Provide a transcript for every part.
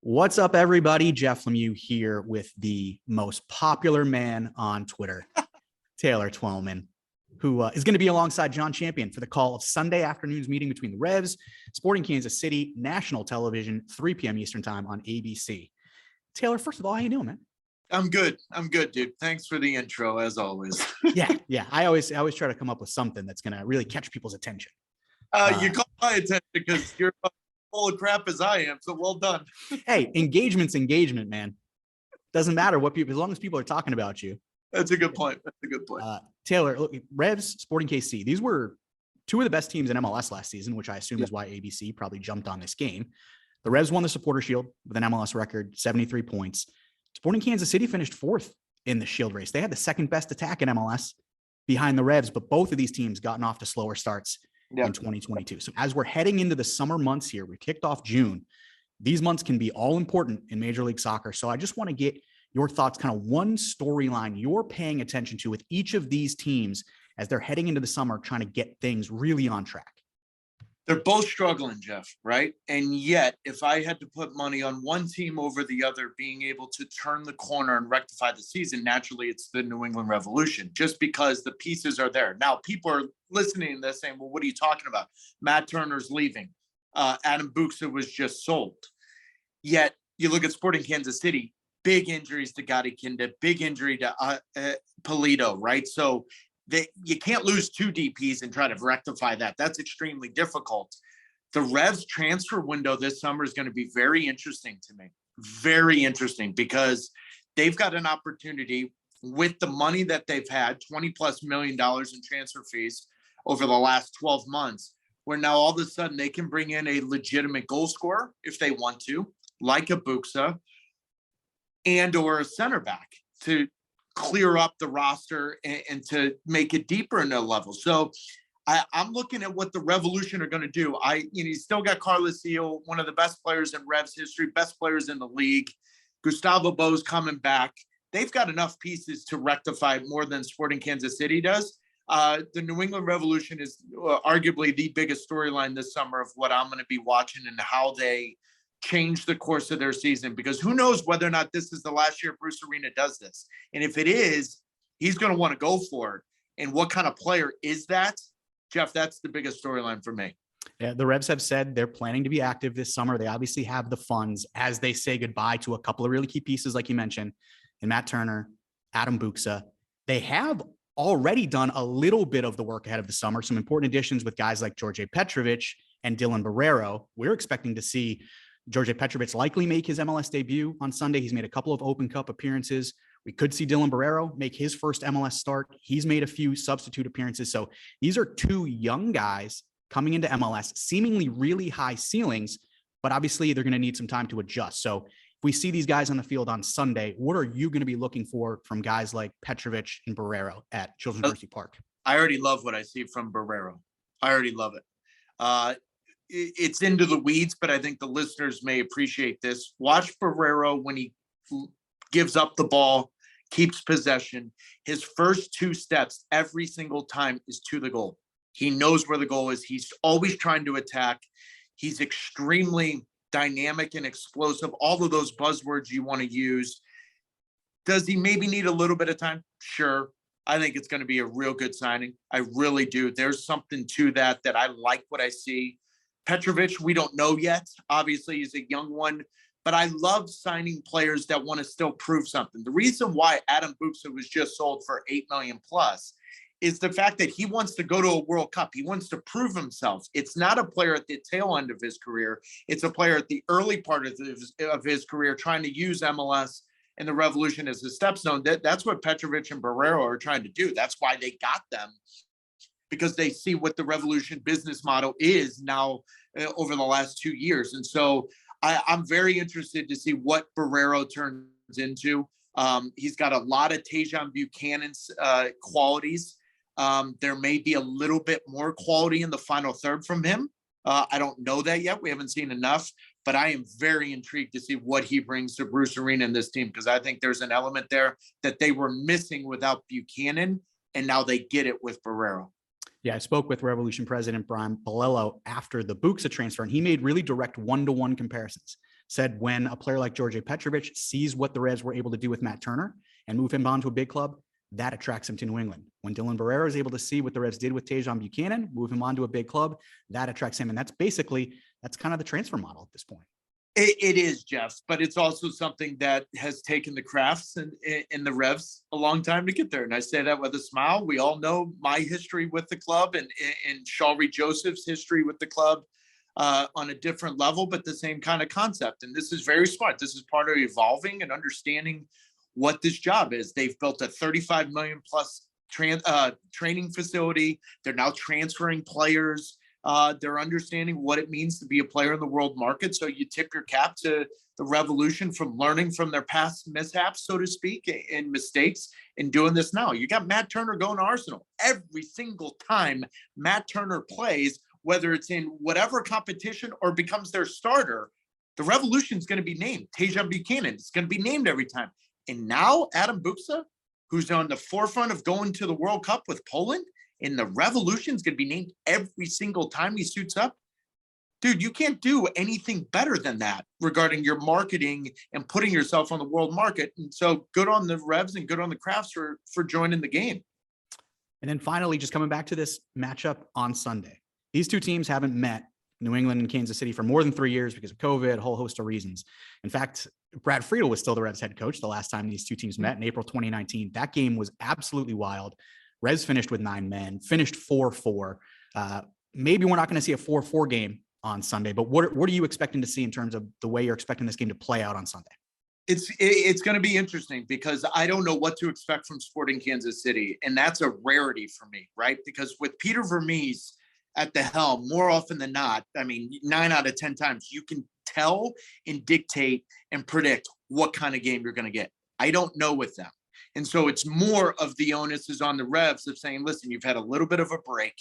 What's up, everybody? Jeff Lemieux here with the most popular man on Twitter, Taylor Twellman, who is going to be alongside John Champion for the call of Sunday afternoon's meeting between the Revs, Sporting Kansas City, national television, 3 p.m. Eastern time on ABC. Taylor, first of all, how you doing, man? I'm good, dude. Thanks for the intro, as always. Yeah. I always try to come up with something that's going to really catch people's attention. You caught my attention because you're full of crap as I am, so well done. Hey, engagement's engagement, man. Doesn't matter what people, as long as people are talking about you. That's a good point. Taylor, look, Revs, Sporting KC, these were two of the best teams in MLS last season, which I assume is why ABC probably jumped on this game. The Revs won the Supporter Shield with an MLS record, 73 points. Sporting Kansas City finished fourth in the Shield race. They had the second best attack in MLS behind the Revs, but both of these teams gotten off to slower starts in 2022. So as we're heading into the summer months here, we kicked off June. These months can be all important in Major League Soccer. So I just want to get your thoughts, kind of one storyline you're paying attention to with each of these teams as they're heading into the summer, trying to get things really on track. They're both struggling, Jeff, right? And yet, if I had to put money on one team over the other being able to turn the corner and rectify the season, naturally, it's the New England Revolution, just because the pieces are there. Now, people are listening to this saying, well, what are you talking about? Matt Turner's leaving. Adam Buxa was just sold. Yet, you look at Sporting Kansas City, big injuries to Gadi Kinda, big injury to Polito, right? So, you can't lose two DPs and try to rectify that. That's extremely difficult. The Revs transfer window this summer is going to be very interesting to me. Very interesting, because they've got an opportunity with the money that they've had, $20+ million in transfer fees over the last 12 months, where now all of a sudden they can bring in a legitimate goal scorer if they want to, like a Buxa, and or a center back to clear up the roster and to make it deeper in their level. So I'm looking at what the Revolution are going to do. You still got Carlos Seal, one of the best players in Revs history, best players in the league. Gustavo Bo's coming back. They've got enough pieces to rectify more than Sporting Kansas City does. The New England Revolution is arguably the biggest storyline this summer of what I'm going to be watching and how they change the course of their season, because who knows whether or not this is the last year Bruce Arena does this. And if it is, he's going to want to go for it. And what kind of player is that? Jeff, that's the biggest storyline for me. Yeah, the Revs have said they're planning to be active this summer. They obviously have the funds as they say goodbye to a couple of really key pieces, like you mentioned, and Matt Turner, Adam Buxa. They have already done a little bit of the work ahead of the summer, some important additions with guys like George Petrovic and Dylan Barrero. We're expecting to see George Petrovic likely make his MLS debut on Sunday. He's made a couple of Open Cup appearances. We could see Dylan Barrero make his first MLS start. He's made a few substitute appearances. So these are two young guys coming into MLS, seemingly really high ceilings, but obviously they're going to need some time to adjust. So if we see these guys on the field on Sunday, what are you going to be looking for from guys like Petrovic and Barrero at Children's Mercy Park? I already love what I see from Barrero. I already love it. It's into the weeds, but I think the listeners may appreciate this. Watch Barrero when he gives up the ball, keeps possession. His first two steps every single time is to the goal. He knows where the goal is. He's always trying to attack. He's extremely dynamic and explosive. All of those buzzwords you want to use. Does he maybe need a little bit of time? Sure. I think it's going to be a real good signing. I really do. There's something to that I like what I see. Petrovic, we don't know yet. Obviously, he's a young one, but I love signing players that want to still prove something. The reason why Adam Buxa was just sold for $8 million plus is the fact that he wants to go to a World Cup. He wants to prove himself. It's not a player at the tail end of his career. It's a player at the early part of his career trying to use MLS and the Revolution as a stepstone. That's what Petrovic and Barrero are trying to do. That's why they got them, because they see what the Revolution business model is now over the last 2 years. And so I'm very interested to see what Barrero turns into. He's got a lot of Tajon Buchanan's qualities. There may be a little bit more quality in the final third from him. I don't know that yet. We haven't seen enough, but I am very intrigued to see what he brings to Bruce Arena and this team, because I think there's an element there that they were missing without Buchanan, and now they get it with Barrero. Yeah, I spoke with Revolution president Brian Palello after the Buxa transfer, and he made really direct one-to-one comparisons. said when a player like George Petrovic sees what the Revs were able to do with Matt Turner and move him on to a big club, that attracts him to New England. When Dylan Barrera is able to see what the Revs did with Tajon Buchanan, move him on to a big club, that attracts him. And that's kind of the transfer model at this point. It is, Jeff, but it's also something that has taken the Crafts and the Revs a long time to get there. And I say that with a smile. We all know my history with the club and Shalry Joseph's history with the club on a different level, but the same kind of concept. And this is very smart. This is part of evolving and understanding what this job is. They've built a 35 million plus training facility. They're now transferring players. They're understanding what it means to be a player in the world market. So you tip your cap to the Revolution from learning from their past mishaps, so to speak, and mistakes and doing this now. You got Matt Turner going to Arsenal. Every single time Matt Turner plays, whether it's in whatever competition or becomes their starter, the Revolution is going to be named. Tajon Buchanan is going to be named every time. And now Adam Buksa, who's on the forefront of going to the World Cup with Poland, and the Revolution is going to be named every single time he suits up. Dude, you can't do anything better than that regarding your marketing and putting yourself on the world market. And so good on the Revs and good on the Crafts for joining the game. And then finally, just coming back to this matchup on Sunday. These two teams haven't met, New England and Kansas City, for more than 3 years because of COVID, a whole host of reasons. In fact, Brad Friedel was still the Revs head coach the last time these two teams met in April 2019. That game was absolutely wild. Revs finished with 9 men, finished 4-4. Maybe we're not going to see a 4-4 game on Sunday, but what are you expecting to see in terms of the way you're expecting this game to play out on Sunday? It's going to be interesting because I don't know what to expect from Sporting Kansas City, and that's a rarity for me, right? Because with Peter Vermees at the helm, more often than not, I mean, 9 out of 10 times, you can tell and dictate and predict what kind of game you're going to get. I don't know with them. And so it's more of the onus is on the Revs of saying, listen, you've had a little bit of a break.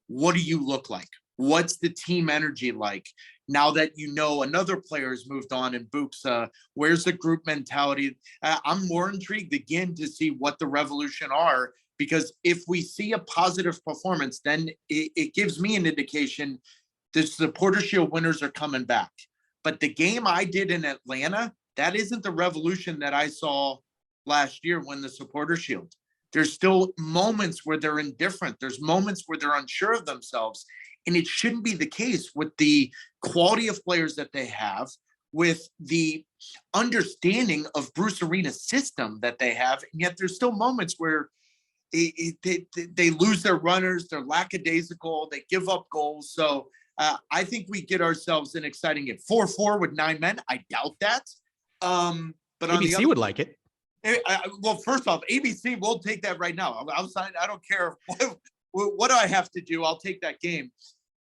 What do you look like? What's the team energy like? Now that you know another player has moved on in Buksa, where's the group mentality? I'm more intrigued again to see what the Revolution are, because if we see a positive performance, then it gives me an indication the Supporter Shield winners are coming back. But the game I did in Atlanta, that isn't the Revolution that I saw last year when the Supporter Shield. There's still moments where they're indifferent. There's moments where they're unsure of themselves. And it shouldn't be the case with the quality of players that they have, with the understanding of Bruce Arena's system that they have. And yet there's still moments where they lose their runners, they're lackadaisical, they give up goals. So I think we get ourselves an exciting game. 4-4 with 9 men. I doubt that. But ABC would like it. Well, first off, ABC will take that right now. Outside, I don't care what do I have to do. I'll take that game.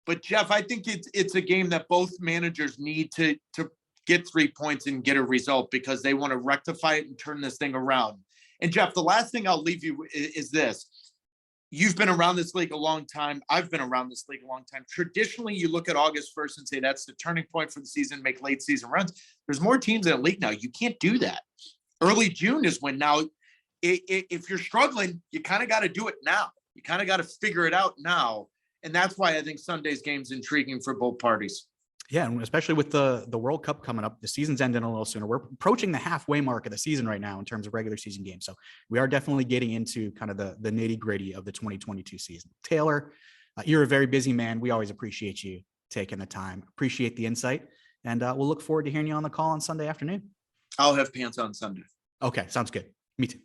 But Jeff, I think it's a game that both managers need to get 3 points and get a result because they want to rectify it and turn this thing around. And Jeff, the last thing I'll leave you is this. You've been around this league a long time. I've been around this league a long time. Traditionally, you look at August 1st and say that's the turning point for the season, make late season runs. There's more teams in the league now. You can't do that. Early June is when now, if you're struggling, you kind of got to do it now. You kind of got to figure it out now. And that's why I think Sunday's game's intriguing for both parties. Yeah, and especially with the World Cup coming up, the season's ending a little sooner. We're approaching the halfway mark of the season right now in terms of regular season games. So we are definitely getting into kind of the nitty gritty of the 2022 season. Taylor, you're a very busy man. We always appreciate you taking the time, appreciate the insight, and we'll look forward to hearing you on the call on Sunday afternoon. I'll have pants on Sunday. Okay, sounds good. Me too.